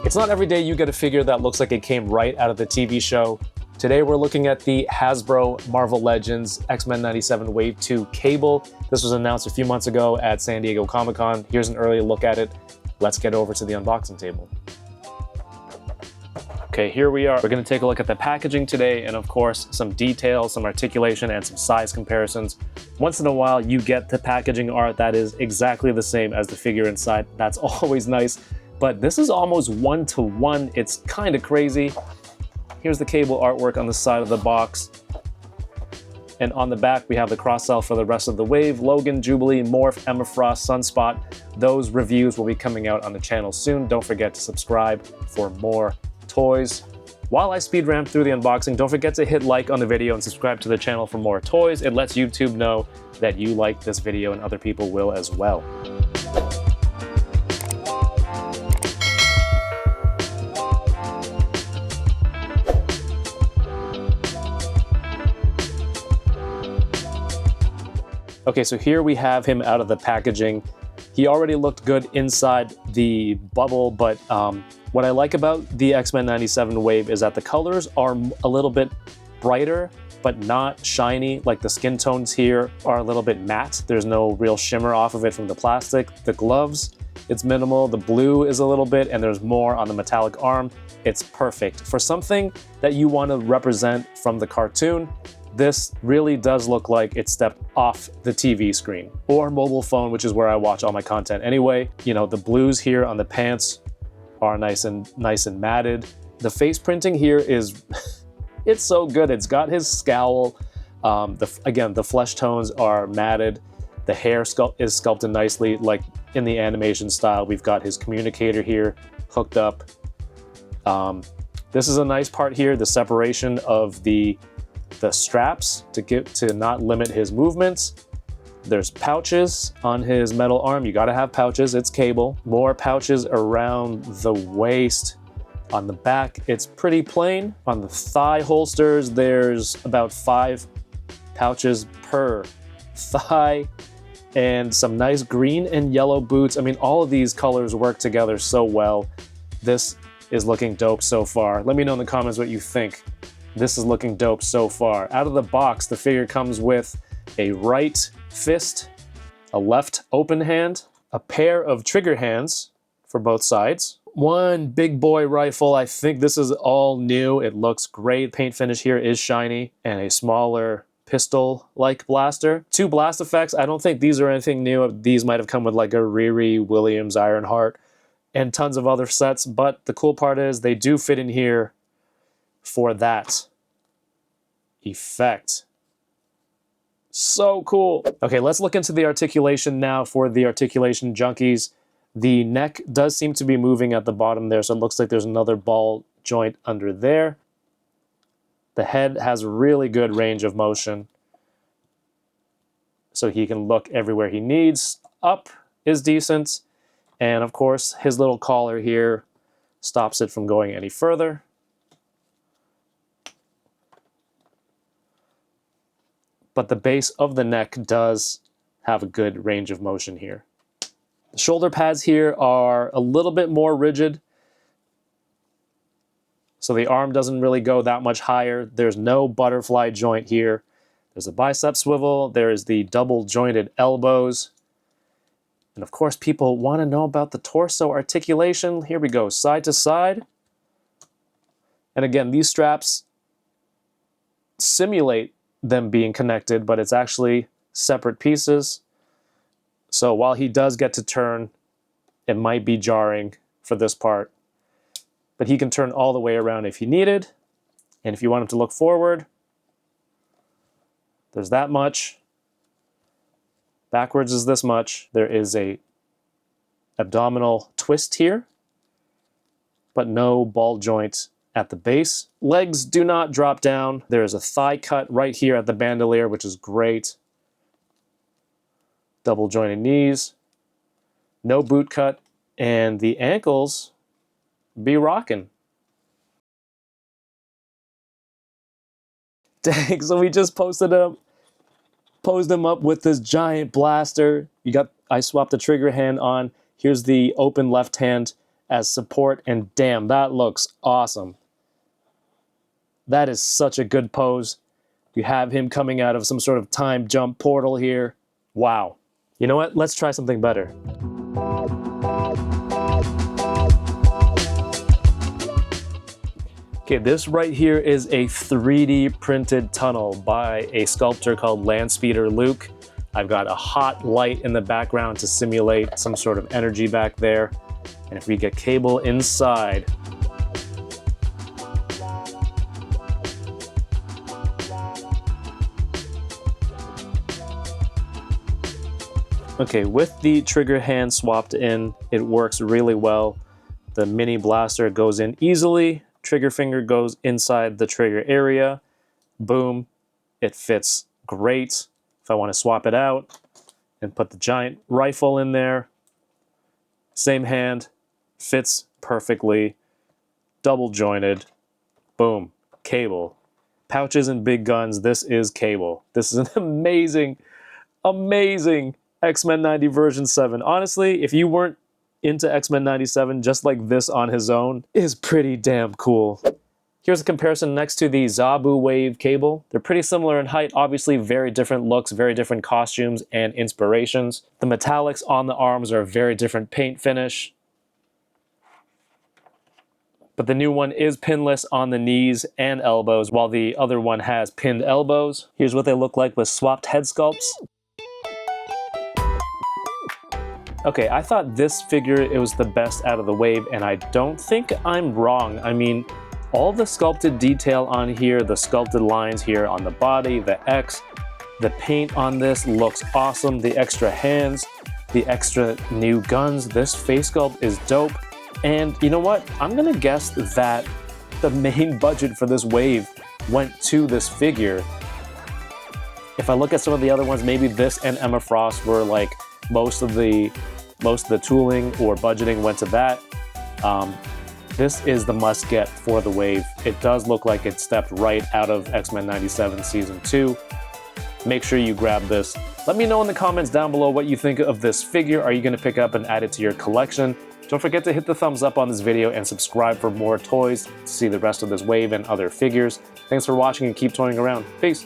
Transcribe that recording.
It's not every day you get a figure that looks like it came right out of the TV show. Today we're looking at the Hasbro Marvel Legends X-Men 97 Wave 2 Cable. This was announced a few months ago at San Diego Comic-Con. Here's an early look at it. Let's get over to the unboxing table. Okay, here we are. We're going to take a look at the packaging today and of course some details, some articulation, and some size comparisons. Once in a while you get the packaging art that is exactly the same as the figure inside. That's always nice. But this is almost one-to-one. It's kind of crazy. Here's the Cable artwork on the side of the box. And on the back, we have the cross-sell for the rest of the wave, Logan, Jubilee, Morph, Emma Frost, Sunspot. Those reviews will be coming out on the channel soon. Don't forget to subscribe for more toys. While I speed ramp through the unboxing, don't forget to hit like on the video and subscribe to the channel for more toys. It lets YouTube know that you like this video and other people will as well. Okay, so here we have him out of the packaging. He already looked good inside the bubble, but what I like about the X-Men 97 Wave is that the colors are a little bit brighter, but not shiny. Like the skin tones here are a little bit matte. There's no real shimmer off of it from the plastic. The gloves, it's minimal. The blue is a little bit, and there's more on the metallic arm. It's perfect. For something that you want to represent from the cartoon, this really does look like it stepped off the TV screen or mobile phone, which is where I watch all my content anyway. You know, the blues here on the pants are nice and matted. The face printing here is, it's so good. It's got his scowl. Again, the flesh tones are matted. The hair is sculpted nicely, like in the animation style. We've got his communicator here hooked up. This is a nice part here, the separation of the straps to not limit his movements. There's pouches on his metal arm. You gotta have pouches, it's Cable. More pouches around the waist. On the back, it's pretty plain. On the thigh holsters, there's about 5 pouches per thigh, and some nice green and yellow boots. I mean, all of these colors work together so well. This is looking dope so far. Let me know in the comments what you think. This is looking dope so far. Out of the box, the figure comes with a right fist, a left open hand, a pair of trigger hands for both sides, one big boy rifle. I think this is all new. It looks great. Paint finish here is shiny, and a smaller pistol-like blaster. 2 blast effects. I don't think these are anything new. These might have come with like a Riri Williams Ironheart and tons of other sets, but the cool part is they do fit in here for that effect. So cool. Okay, let's look into the articulation now for the articulation junkies. The neck does seem to be moving at the bottom there, so it looks like there's another ball joint under there. The head has really good range of motion, so he can look everywhere he needs. Up is decent, and of course his little collar here stops it from going any further. But the base of the neck does have a good range of motion here. The shoulder pads here are a little bit more rigid, so the arm doesn't really go that much higher. There's no butterfly joint here. There's a bicep swivel. There is the double jointed elbows. And of course, people want to know about the torso articulation. Here we go, side to side. And again, these straps simulate them being connected, but it's actually separate pieces. So while he does get to turn, it might be jarring for this part, but he can turn all the way around if he needed. And if you want him to look forward, there's that much. Backwards is this much. There is a abdominal twist here, but no ball joint at the base. Legs do not drop down. There is a thigh cut right here at the bandolier, which is great. Double jointed knees, no boot cut, and the ankles be rocking. Dang, so we just posted Posed him up with this giant blaster. I swapped the trigger hand on. Here's the open left hand as support, and damn, that looks awesome. That is such a good pose. You have him coming out of some sort of time jump portal here. Wow. You know what? Let's try something better. Okay, this right here is a 3D printed tunnel by a sculptor called Landspeeder Luke. I've got a hot light in the background to simulate some sort of energy back there. And if we get cable inside, okay, with the trigger hand swapped in, it works really well. The mini blaster goes in easily. Trigger finger goes inside the trigger area. Boom, it fits great. If I want to swap it out and put the giant rifle in there, same hand, fits perfectly, double jointed, boom, cable. Pouches and big guns, this is cable. This is an amazing, amazing X-Men 90 version 7. Honestly, if you weren't into X-Men 97, just like this on his own is pretty damn cool. Here's a comparison next to the Zabu Wave cable. They're pretty similar in height, obviously very different looks, very different costumes and inspirations. The metallics on the arms are a very different paint finish. But the new one is pinless on the knees and elbows, while the other one has pinned elbows. Here's what they look like with swapped head sculpts. Okay, I thought this figure, it was the best out of the wave, and I don't think I'm wrong. I mean, all the sculpted detail on here, the sculpted lines here on the body, the X, the paint on this looks awesome. The extra hands, the extra new guns, this face sculpt is dope. And you know what? I'm gonna guess that the main budget for this wave went to this figure. If I look at some of the other ones, maybe this and Emma Frost were like most of the tooling or budgeting went to that. This is the must get for the wave. It does look like it stepped right out of X-Men 97 Season 2. Make sure you grab this. Let me know in the comments down below what you think of this figure. Are you going to pick up and add it to your collection? Don't forget to hit the thumbs up on this video and subscribe for more toys to see the rest of this wave and other figures. Thanks for watching and keep toying around. Peace!